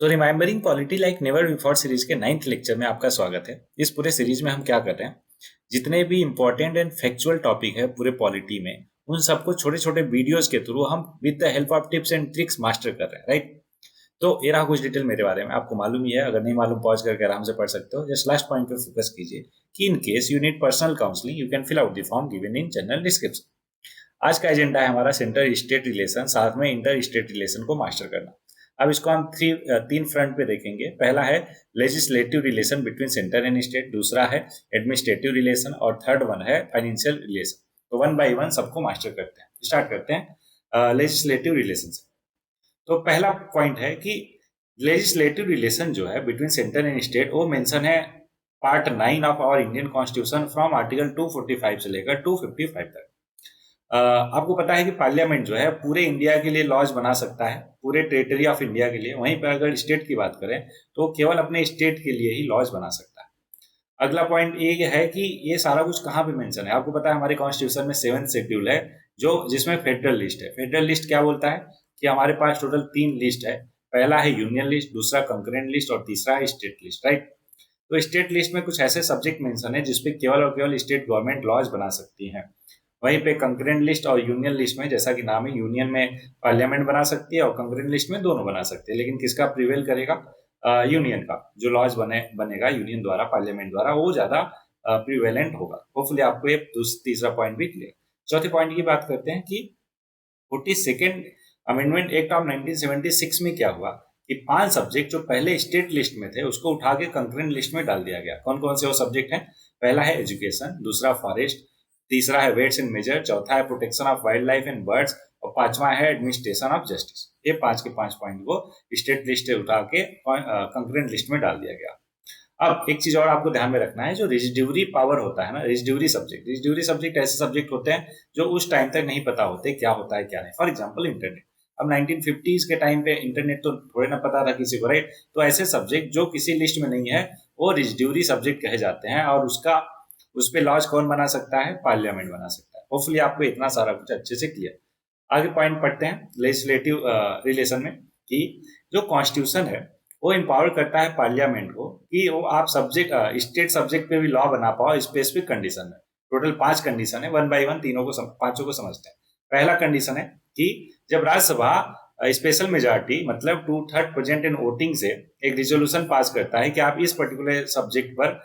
तो remembering polity like never before series के 9th lecture में आपका स्वागत है। इस पूरे सीरीज में हम क्या कर रहे हैं, जितने भी इंपॉर्टेंट एंड फैक्चुअल टॉपिक है पूरे पॉलिटी में, उन सबको छोटे छोटे वीडियोस के थ्रू हम with the help of tips and tricks master कर रहे हैं, राइट। तो ये रहा कुछ डिटेल मेरे बारे में, आपको मालूम ही है, अगर नहीं मालूम पॉज करके आराम से पढ़ सकते हो। जस्ट लास्ट पॉइंट पे फोकस कीजिए कि in case you need personal counselling you can fill out the form given in general description. आज का एजेंडा है हमारा सेंटर स्टेट रिलेशन, साथ में इंटर स्टेट रिलेशन को मास्टर करना। अब इसको हम तीन फ्रंट पे देखेंगे। पहला है legislative relation between centre and state, दूसरा है एडमिनिस्ट्रेटिव रिलेशन और थर्ड वन है फाइनेंशियल रिलेशन। तो वन बाय वन सबको मास्टर करते हैं। स्टार्ट करते हैं लेजिस्लेटिव रिलेशन से। तो पहला पॉइंट है कि लेजिस्लेटिव रिलेशन जो है बिटवीन सेंटर एंड स्टेट, वो मेंशन है part 9 of our Indian constitution from article 245 से लेकर 255 तक। आपको पता है कि पार्लियामेंट जो है पूरे इंडिया के लिए लॉज बना सकता है, पूरे टेरिटरी ऑफ इंडिया के लिए। वहीं पर अगर स्टेट की बात करें तो केवल अपने स्टेट के लिए ही लॉज बना सकता है। अगला पॉइंट ये है कि ये सारा कुछ कहाँ पे मेंशन है। आपको पता है हमारे कॉन्स्टिट्यूशन में 7th शेड्यूल है, जो जिसमें फेडरल लिस्ट है। फेडरल लिस्ट क्या बोलता है कि हमारे पास टोटल 3 लिस्ट है। पहला है यूनियन लिस्ट, दूसरा कंकरेंट लिस्ट और तीसरा है स्टेट लिस्ट, राइट। तो स्टेट लिस्ट में कुछ ऐसे सब्जेक्ट मेंशन है जिसपे केवल और केवल स्टेट गवर्नमेंट लॉज बना सकती है। वहीं पे कंकरेंट लिस्ट और यूनियन लिस्ट में, जैसा कि नाम है, यूनियन में पार्लियामेंट बना सकती है और कंकरेंट लिस्ट में दोनों बना सकते हैं। लेकिन किसका प्रिवेल करेगा? यूनियन का। जो लॉज बनेगा यूनियन द्वारा, पार्लियामेंट द्वारा, वो ज्यादा प्रिवेलेंट होगा। होपफुली आपको ये तीसरा पॉइंट भी क्लियर। चौथे पॉइंट की बात करते हैं कि 42nd अमेंडमेंट एक्ट ऑफ 1976 में क्या हुआ कि 5 सब्जेक्ट जो पहले स्टेट लिस्ट में थे उसको उठा के कंकरेंट लिस्ट में डाल दिया गया। कौन कौन से वो सब्जेक्ट हैं? पहला है एजुकेशन, दूसरा फॉरेस्ट, तीसरा है वेट्स एंड मेजर, चौथा है protection of wild life and birds और पांचवा है एडमिनिस्ट्रेशन ऑफ जस्टिस। ये 5 के 5 पॉइंट को स्टेट लिस्ट से उठा के कंकरेंट लिस्ट में डाल दिया गया। अब एक चीज और आपको ध्यान में रखना है, जो रेजिड्यूरी पावर होता है ना, रेजिड्यूरी सब्जेक्ट ऐसे सब्जेक्ट होते हैं जो उस टाइम तक नहीं पता होते क्या होता है क्या नहीं। For example internet. अब 1950s के टाइम पे इंटरनेट तो थोड़े ना पता था किसी को, राइट। तो ऐसे सब्जेक्ट जो किसी लिस्ट में नहीं है वो रेजिड्यूरी सब्जेक्ट कहे जाते हैं, और उस पे लॉज कौन बना सकता है? पार्लियामेंट बना सकता है। होपफुली आपको इतना सारा कुछ अच्छे से क्लियर। आगे पॉइंट पढ़ते हैं लेजिस्लेटिव रिलेशन में कि जो कॉन्स्टिट्यूशन है वो एम्पावर करता है पार्लियामेंट को कि वो आप स्टेट सब्जेक्ट पे भी लॉ बना पाओ स्पेसिफिक कंडीशन में। टोटल 5 कंडीशन है, वन बाय वन पांचों को समझते हैं। पहला कंडीशन है कि जब राज्यसभा स्पेशल मेजॉरिटी मतलब 2/3 प्रेजेंट इन वोटिंग से एक रिजोल्यूशन पास करता है कि आप इस पर्टिकुलर सब्जेक्ट पर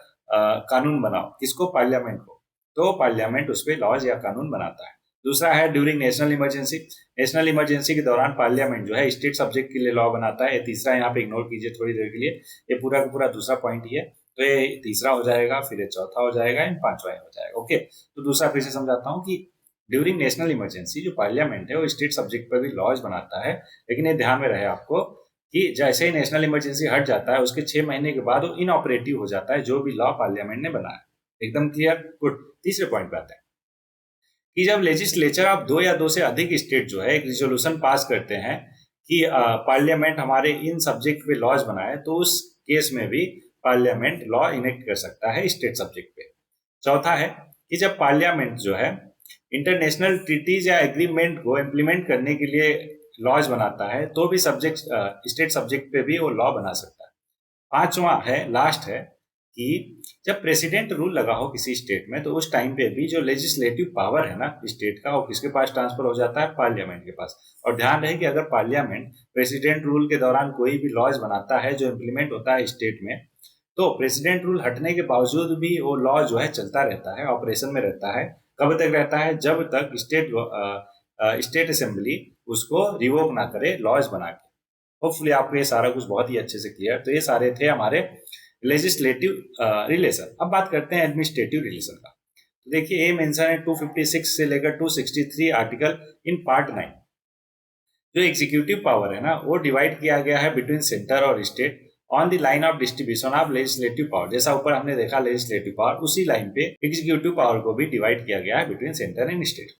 कानून बनाओ। किसको? पार्लियामेंट को। तो पार्लियामेंट उस पर लॉज या कानून बनाता है। दूसरा है during national emergency. National emergency के दौरान पार्लियामेंट जो है स्टेट सब्जेक्ट के लिए लॉ बनाता है। तीसरा यहाँ पे इग्नोर कीजिए थोड़ी देर के लिए, ये पूरा का पूरा दूसरा पॉइंट ही है। तो ये तीसरा हो जाएगा, फिर ये चौथा हो जाएगा, एंड पांचवा हो जाएगा। ओके, तो दूसरा फिर से समझाता हूँ कि ड्यूरिंग नेशनल इमरजेंसी जो पार्लियामेंट है वो स्टेट सब्जेक्ट पर भी लॉज बनाता है। लेकिन ये ध्यान में रहे आपको कि जैसे ही नेशनल इमरजेंसी हट जाता है उसके 6 महीने के बाद वो इनऑपरेटिव हो जाता है, जो भी लॉ पार्लियामेंट ने बनाया। एकदम क्लियर? गुड। तीसरे पॉइंट पे आते हैं कि जब लेजिस्लेचर ऑफ 2 या 2 से अधिक स्टेट जो है एक रिजोल्यूशन पास करते हैं कि पार्लियामेंट हमारे इन सब्जेक्ट पे लॉज बनाए, तो उस केस में भी पार्लियामेंट लॉ इनेक्ट कर सकता है स्टेट सब्जेक्ट पे। चौथा है कि जब पार्लियामेंट जो है इंटरनेशनल ट्रीटीज या एग्रीमेंट को इम्प्लीमेंट करने के लिए लॉज बनाता है, तो भी स्टेट सब्जेक्ट पे भी वो लॉ बना सकता है। पांचवा है, लास्ट है, कि जब प्रेसिडेंट रूल लगा हो किसी स्टेट में, तो उस टाइम पे भी जो लेजिस्लेटिव पावर है ना स्टेट का, वो किसके पास ट्रांसफर हो जाता है? पार्लियामेंट के पास। और ध्यान रहे कि अगर पार्लियामेंट प्रेसिडेंट रूल के दौरान कोई भी लॉज बनाता है जो इम्प्लीमेंट होता है स्टेट में, तो प्रेसिडेंट रूल हटने के बावजूद भी वो लॉ जो है चलता रहता है, ऑपरेशन में रहता है। कब तक रहता है? जब तक स्टेट असेंबली उसको रिवोक ना करे लॉज बना के। होपफुली आपको ये सारा कुछ बहुत ही अच्छे से क्लियर। तो ये सारे थे हमारे लेजिस्लेटिव रिलेशन। अब बात करते हैं एडमिनिस्ट्रेटिव रिलेशन का। तो देखिए ये मेंशन है 256 से लेकर 263 आर्टिकल इन पार्ट 9। जो एग्जीक्यूटिव पावर है ना, वो डिवाइड किया गया है बिटवीन सेंटर और state on the line of distribution of legislative power. जैसा ऊपर हमने देखा लेजिस्लेटिव पावर, उसी लाइन पे एग्जीक्यूटिव पावर को भी डिवाइड किया गया है बिटवीन सेंटर एंड स्टेट।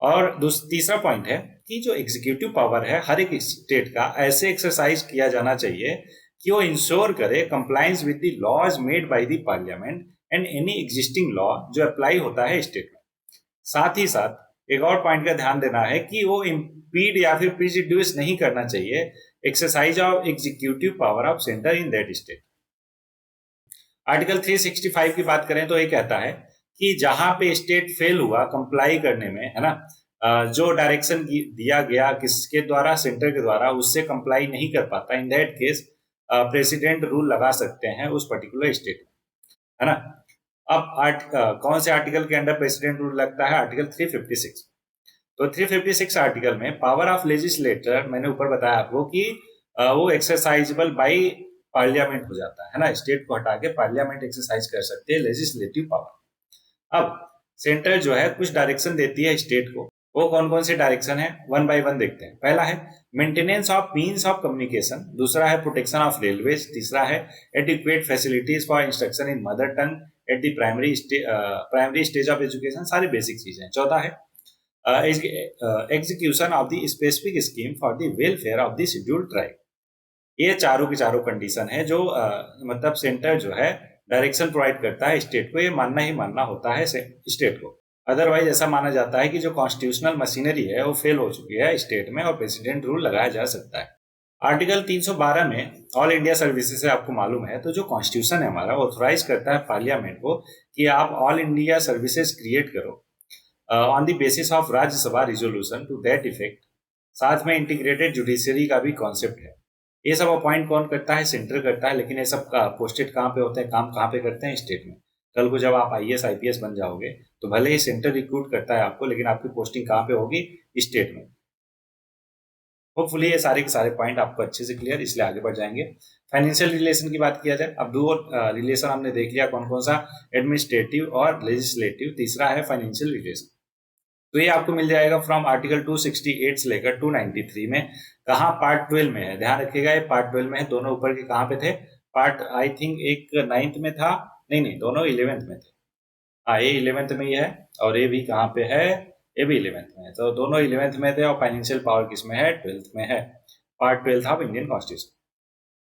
और तीसरा पॉइंट है कि जो एग्जीक्यूटिव पावर है हर एक स्टेट का ऐसे एक्सरसाइज किया जाना चाहिए कि वो इंश्योर करे compliance with the laws made by the parliament and any existing law जो अप्लाई होता है स्टेट में। साथ ही साथ एक और पॉइंट का ध्यान देना है कि वो इम्पीड या फिर प्रिजुडिस नहीं करना चाहिए exercise of executive power of center in that state. Article 365 की बात करें तो ये कहता है कि जहां पे स्टेट फेल हुआ कंप्लाई करने में, है ना, जो डायरेक्शन दिया गया किसके द्वारा, सेंटर के द्वारा, उससे कंप्लाई नहीं कर पाता, in that case president rule लगा सकते हैं उस पर्टिकुलर स्टेट में, है ना। अब कौन से आर्टिकल के अंडर प्रेसिडेंट रूल लगता है? आर्टिकल 356। तो 356 आर्टिकल में पावर ऑफ लेजिस्लेटर, मैंने ऊपर बताया आपको कि वो एक्सरसाइजेबल बाय पार्लियामेंट हो जाता है ना, स्टेट को हटा के पार्लियामेंट एक्सरसाइज कर सकते हैं लेजिस्लेटिव पावर। अब सेंटर जो है कुछ डायरेक्शन देती है स्टेट को, वो कौन कौन से डायरेक्शन है वन बाय वन देखते हैं। पहला है maintenance of means of communication, दूसरा है प्रोटेक्शन ऑफ रेलवेज, तीसरा है adequate facilities for instruction in mother tongue at the primary stage of education, सारी बेसिक चीजें। चौथा है execution of the specific scheme for the welfare of the scheduled tribe. ये चारों की चारों कंडीशन है जो मतलब सेंटर जो है डायरेक्शन प्रोवाइड करता है स्टेट को, ये मानना ही मानना होता है स्टेट को। अदरवाइज ऐसा माना जाता है कि जो कॉन्स्टिट्यूशनल मशीनरी है वो फेल हो चुकी है स्टेट में और प्रेसिडेंट रूल लगाया जा सकता है। आर्टिकल 312 में ऑल इंडिया सर्विसेज से आपको मालूम है, तो जो कॉन्स्टिट्यूशन है हमारा ऑथोराइज करता है पार्लियामेंट को कि आप ऑल इंडिया सर्विसेज क्रिएट करो on the basis of Rajya Sabha resolution to that effect. साथ में इंटीग्रेटेड जुडिशरी का भी कॉन्सेप्ट है। ये सब अपॉइंट कौन करता है? सेंटर करता है, लेकिन ये सब पोस्टेड कहाँ पे होते हैं, काम कहाँ पे करते हैं? स्टेट में। कल को जब आप IAS IPS बन जाओगे तो भले ही सेंटर रिक्रूट करता है आपको, लेकिन आपकी पोस्टिंग कहाँ पे होगी? स्टेट में। होपफुली ये सारे के सारे पॉइंट आपको अच्छे से क्लियर, इसलिए आगे बढ़ जाएंगे। फाइनेंशियल रिलेशन की बात किया जाए, अब दो रिलेशन हमने देख लिया कौन कौन सा, एडमिनिस्ट्रेटिव और लेजिस्लेटिव, तीसरा है फाइनेंशियल रिलेशन। तो ये आपको मिल जाएगा फ्रॉम आर्टिकल 268 से लेकर 293 में। कहाँ? पार्ट 12 में है, ध्यान रखिएगा ये पार्ट 12 में है। दोनों ऊपर के कहाँ पे थे? पार्ट आई थिंक एक 9th में था, नहीं दोनों 11th में थे। हाँ, ये 11th में ही है और ये भी कहाँ पे है? ये भी 11th में है। तो दोनों 11th में थे और फाइनेंशियल पावर किसमें है? 12th में है, पार्ट 12 ऑफ इंडियन कॉन्स्टिट्यूशन।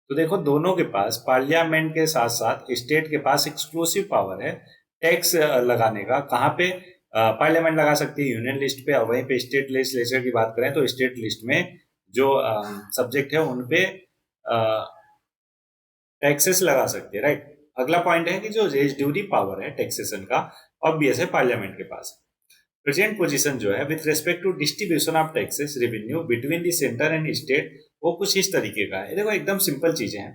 तो देखो दोनों के पास, पार्लियामेंट के साथ साथ स्टेट के पास एक्सक्लूसिव पावर है टैक्स लगाने का। कहाँ पे? पार्लियामेंट लगा सकती है यूनियन लिस्ट पे, और वहीं पे स्टेट लेजिस्लेचर की बात करें तो स्टेट लिस्ट में जो सब्जेक्ट है उन पे टैक्सेस लगा सकते हैं, राइट। अगला पॉइंट है कि जो रेजिड्यूरी पावर है टैक्सेशन का, ऑब्वियस है पार्लियामेंट के पास। प्रेजेंट पोजीशन जो है with respect to distribution of taxes revenue between the centre and state, वो कुछ इस तरीके का है। देखो एकदम सिंपल चीजें हैं।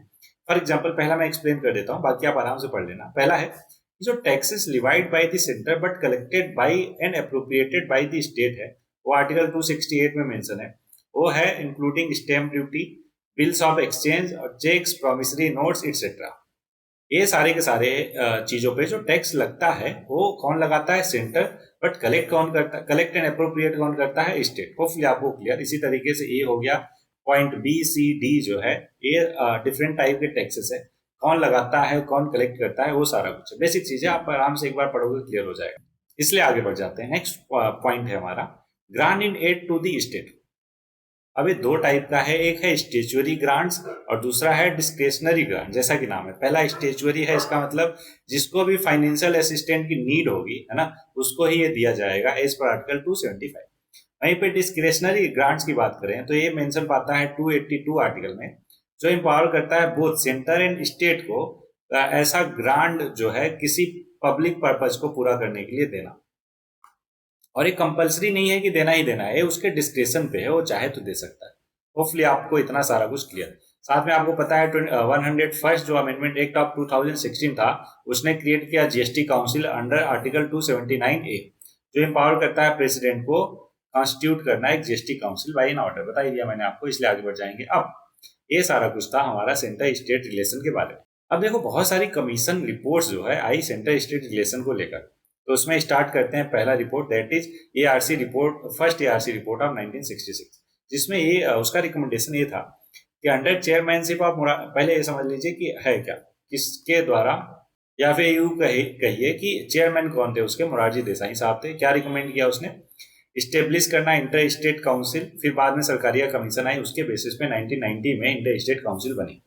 फॉर एग्जांपल पहला मैं एक्सप्लेन कर देता हूँ, बाकी आप आराम से पढ़ लेना। पहला है जो taxes levied by the centre but collected by and appropriated by the state है, वो आर्टिकल 268 में मेंशन है। वो है including stamp duty, bills of exchange और चेक्स, प्रॉमिसरी नोट्स एक्सेट्रा। ये सारे के सारे चीजों पे जो टैक्स लगता है वो कौन लगाता है? सेंटर। बट कलेक्ट कौन करता है? कलेक्ट एंड अप्रोप्रिएट कौन करता है? स्टेट। होपफुली आपको क्लियर। इसी तरीके से ये हो गया पॉइंट B, C, D जो है ये डिफरेंट टाइप के टैक्सेस है, कौन लगाता है, कौन कलेक्ट करता है, वो सारा कुछ बेसिक चीजें आप आराम से एक बार पढ़ोगे क्लियर हो जाएगा। इसलिए आगे बढ़ जाते हैं। नेक्स्ट पॉइंट है हमारा grant in aid to the state. अब ये दो टाइप का है, एक है स्टेचुअरी ग्रांट्स और दूसरा है डिस्क्रेशनरी ग्रांट। जैसा कि नाम है, पहला स्टेचुअरी है, इसका मतलब जिसको भी फाइनेंशियल असिस्टेंट की नीड होगी, है ना, उसको ही ये दिया जाएगा एज पर आर्टिकल 275। वहीं पे डिस्क्रेशनरी ग्रांट्स की बात करें तो ये मेंशन पाता है 282 आर्टिकल में, जो इंपावर करता है बोथ सेंटर एंड स्टेट को ऐसा ग्रांट जो है किसी पब्लिक पर्पज को पूरा करने के लिए देना। और ये कंपलसरी नहीं है कि देना ही देना है, उसके डिस्क्रिप्शन पे है, वो चाहे तो दे सकता है। होपफुली आपको इतना सारा कुछ क्लियर। साथ में आपको पता है 101st जो अमेंडमेंट एक्ट ऑफ 2016 था, उसने क्रिएट किया GST council under article 279A, जो एम्पावर करता है प्रेसिडेंट को कॉन्स्टिट्यूट करना एक GST council by an order. बता ही दिया मैंने आपको, इसलिए आगे बढ़ जाएंगे। अब ये सारा कुछ था हमारा सेंटर स्टेट रिलेशन के बारे में। अब देखो बहुत सारी कमीशन रिपोर्ट्स जो है आई सेंटर स्टेट रिलेशन को लेकर। तो उसमें स्टार्ट करते हैं पहला report, that is ARC report, first ARC report of 1966, जिसमें ये उसका रिकमेंडेशन ये था कि अंडर चेयरमैनशिप ऑफ पहले ये समझ लीजिए कि है क्या, किसके द्वारा, या फिर यूं कहिए कि चेयरमैन कौन थे उसके, मोरारजी देसाई साहब थे। क्या रिकमेंड किया उसने? इस्टेब्लिश करना इंटर स्टेट काउंसिल। फिर बाद में सरकारिया कमीशन आई, उसके बेसिस पे 1990 में इंटर स्टेट काउंसिल बनी।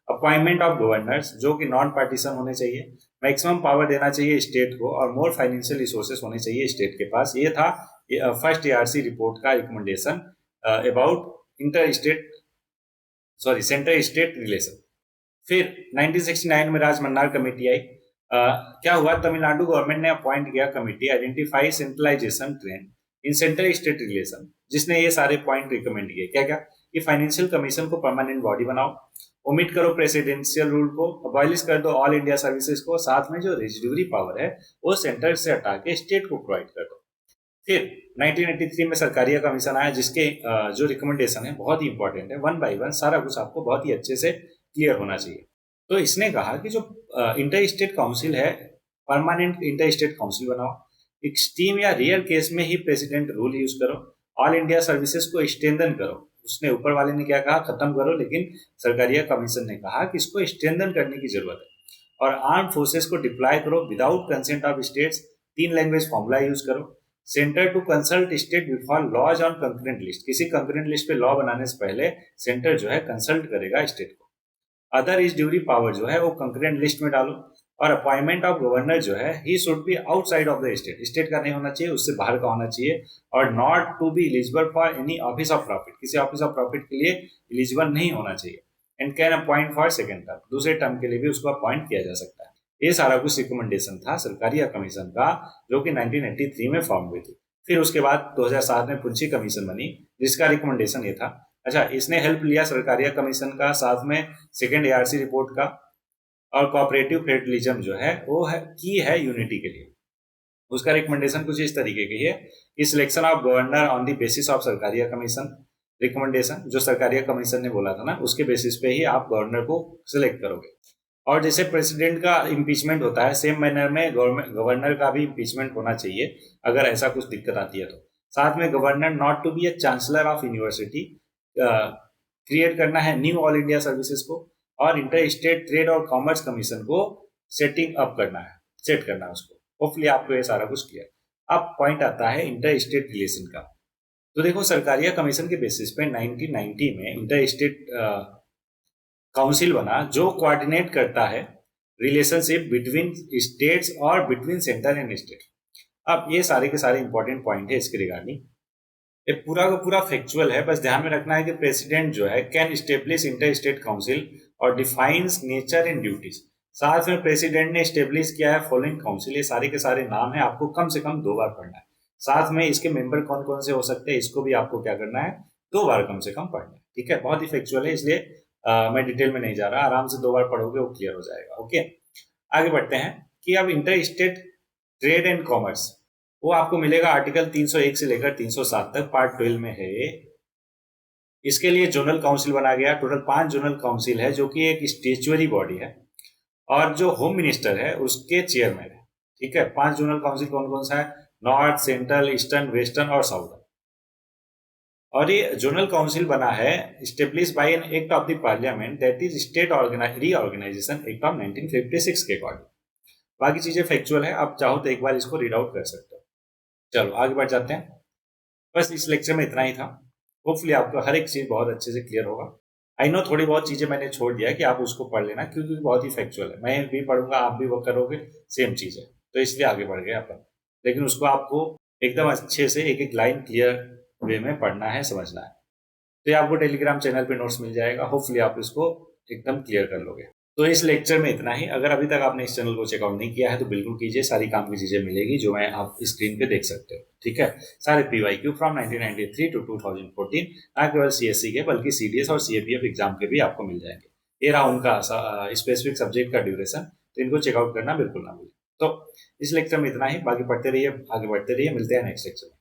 अपॉइंटमेंट ऑफ गवर्नर्स जो कि नॉन पार्टीशन होने चाहिए, मैक्सिमम पावर देना चाहिए स्टेट को, और मोर फाइनेंशियल रिसोर्सेस होने चाहिए स्टेट के पास। ये था फर्स्ट ARC रिपोर्ट का recommendation about inter state sorry centre state relation. फिर 1969 में राजमन्नार कमेटी आई। क्या हुआ, तमिलनाडु गवर्नमेंट ने अपॉइंट किया कमेटी आइडेंटिफाई सेंट्रलाइजेशन ट्रेंड इन सेंटर स्टेट रिलेशन, जिसने ये सारे पॉइंट रिकमेंड किए। क्या क्या, कि फाइनेंशियल कमीशन को परमानेंट बॉडी बनाओ, ओमिट करो प्रेसिडेंशियल रूल को, अबॉलिश कर दो ऑल इंडिया सर्विसेज को, साथ में जो रेजिड्यूरी पावर है वो सेंटर से हटा के स्टेट को प्रोवाइड कर दो। फिर 1983 में सरकारिया कमीशन आया, जिसके जो रिकमेंडेशन है बहुत ही इंपॉर्टेंट है, वन बाय वन सारा कुछ आपको बहुत ही अच्छे से क्लियर होना चाहिए। तो इसने कहा कि जो इंटर स्टेट काउंसिल है, परमानेंट इंटर स्टेट काउंसिल बनाओ, एक्सट्रीम या रियर केस में ही प्रेसिडेंट रूल यूज करो, ऑल इंडिया सर्विसेज को स्ट्रेंथन करो। उसने ऊपर वाले ने क्या कहा, खत्म करो, लेकिन सरकारिया कमीशन ने कहा कि इसको स्ट्रेंथन करने की जरूरत है। और आर्म फोर्सेस को डिप्लॉय करो without consent of states, 3 language formula use करो, centre to consult state before laws on concurrent list, किसी कंकरेंट लिस्ट पे लॉ बनाने से पहले सेंटर जो है कंसल्ट करेगा स्टेट को। अदर इज ड्यूरी पावर जो है वो कंकरेंट लिस्ट में डालो। और अपॉइंटमेंट ऑफ गवर्नर जो है he should be outside of the state, state का नहीं होना चाहिए, उससे बाहर का होना चाहिए। और not to be eligible for any office of profit, किसी ऑफिस ऑफ प्रॉफिट के लिए एलिजिबल नहीं होना चाहिए। And can appoint for second term, दूसरे टर्म के लिए भी उसको अपॉइंट किया जा सकता है। ये सारा कुछ रिकमेंडेशन था सरकारिया कमीशन का, जो कि 1983 में फॉर्म हुई थी। फिर उसके बाद 2007 में पुंछी कमीशन बनी, जिसका रिकमेंडेशन ये था। अच्छा, इसने हेल्प लिया सरकारिया कमीशन का, साथ में सेकेंड एआरसी रिपोर्ट का। और कोऑपरेटिव फेडरलिज्म जो है वो है की है यूनिटी के लिए। उसका रिकमेंडेशन कुछ इस तरीके की है कि selection of governor on the basis of Sarkaria commission recommendation, जो सरकारिया कमीशन ने बोला था ना, उसके बेसिस पे ही आप गवर्नर को सिलेक्ट करोगे। और जैसे प्रेसिडेंट का इम्पीचमेंट होता है, सेम मैनर में गवर्नर का भी इम्पीचमेंट होना चाहिए अगर ऐसा कुछ दिक्कत आती है तो। साथ में governor not to be a chancellor of university create करना है न्यू ऑल इंडिया सर्विसेज को। और इंटर स्टेट ट्रेड और कॉमर्स कमीशन को सेटिंग अप करना है, सेट करना है उसको। होपफुली आपको ये सारा कुछ क्लियर। अब पॉइंट आता है इंटर स्टेट रिलेशन का। तो देखो, सरकारिया कमीशन के बेसिस पे 1990 में इंटर स्टेट काउंसिल बना, जो कोऑर्डिनेट करता है रिलेशनशिप बिटवीन स्टेट्स और बिटवीन सेंटर एंड स्टेट। अब ये सारे के सारे इंपॉर्टेंट पॉइंट है इसके रिगार्डिंग। ये पूरा का पूरा फैक्चुअल है, बस ध्यान में रखना है कि प्रेसिडेंट जो है can establish inter state council और डिफाइंस नेचर एंड ड्यूटीज। साथ में प्रेसिडेंट ने स्टेब्लिश किया है फॉलोइंग काउंसिल, ये सारे के सारे नाम है, आपको कम से कम 2 बार पढ़ना है। साथ में इसके मेंबर कौन कौन से हो सकते हैं, इसको भी आपको क्या करना है, 2 बार कम से कम पढ़ना है। ठीक है, बहुत ही फैक्चुअल है, इसलिए मैं डिटेल में नहीं जा रहा, आराम से 2 बार पढ़ोगे वो क्लियर हो जाएगा। ओके, आगे बढ़ते हैं कि अब inter state trade and commerce, वो आपको मिलेगा आर्टिकल 301 से लेकर 307 तक, पार्ट 12 में है ये। इसके लिए जोनल काउंसिल बना गया। टोटल 5 जोनल काउंसिल है, जो कि एक स्टेचुअरी बॉडी है, और जो होम मिनिस्टर है उसके चेयरमैन है। ठीक है, 5 जोनल काउंसिल कौन कौन सा है, नॉर्थ, सेंट्रल, ईस्टर्न, वेस्टर्न और साउथर्न। और ये जोनल काउंसिल बना है establish by an act of the parliament, that is state reorganisation act of 1956 के अकॉर्डिंग। बाकी चीजें फैक्चुअल है, आप चाहो तो एक बार इसको रीड आउट कर सकते हो। चलो आगे बढ़ जाते हैं। बस इस लेक्चर में इतना ही था। होपफुली आपको हर एक चीज बहुत अच्छे से क्लियर होगा। आई नो थोड़ी बहुत चीजें मैंने छोड़ दिया है कि आप उसको पढ़ लेना, क्योंकि बहुत ही फैक्चुअल है। मैं भी पढ़ूंगा, आप भी वो करोगे, सेम चीज है, तो इसलिए आगे बढ़ गए अपन। लेकिन उसको आपको एकदम अच्छे से एक एक लाइन क्लियर वे में पढ़ना है, समझना है। तो ये आपको टेलीग्राम चैनल पे नोट्स मिल जाएगा, होपफुली आप इसको एकदम क्लियर कर लोगे। तो इस लेक्चर में इतना ही। अगर अभी तक आपने इस चैनल को चेकआउट नहीं किया है तो बिल्कुल कीजिए, सारी काम की चीजें मिलेगी जो मैं आप स्क्रीन पे देख सकते हो। ठीक है, सारे PYQ फ्रॉम 1993 टू 2014, ना केवल CSC के बल्कि CDS और CAPF एग्जाम के भी आपको मिल जाएंगे। ये रहा उनका स्पेसिफिक सब्जेक्ट का ड्यूरेशन, तो इनको चेकआउट करना बिल्कुल ना भूलें। तो इस लेक्चर में इतना ही, बाकी पढ़ते रहिए, आगे बढ़ते रहिए, मिलते हैं नेक्स्ट लेक्चर में।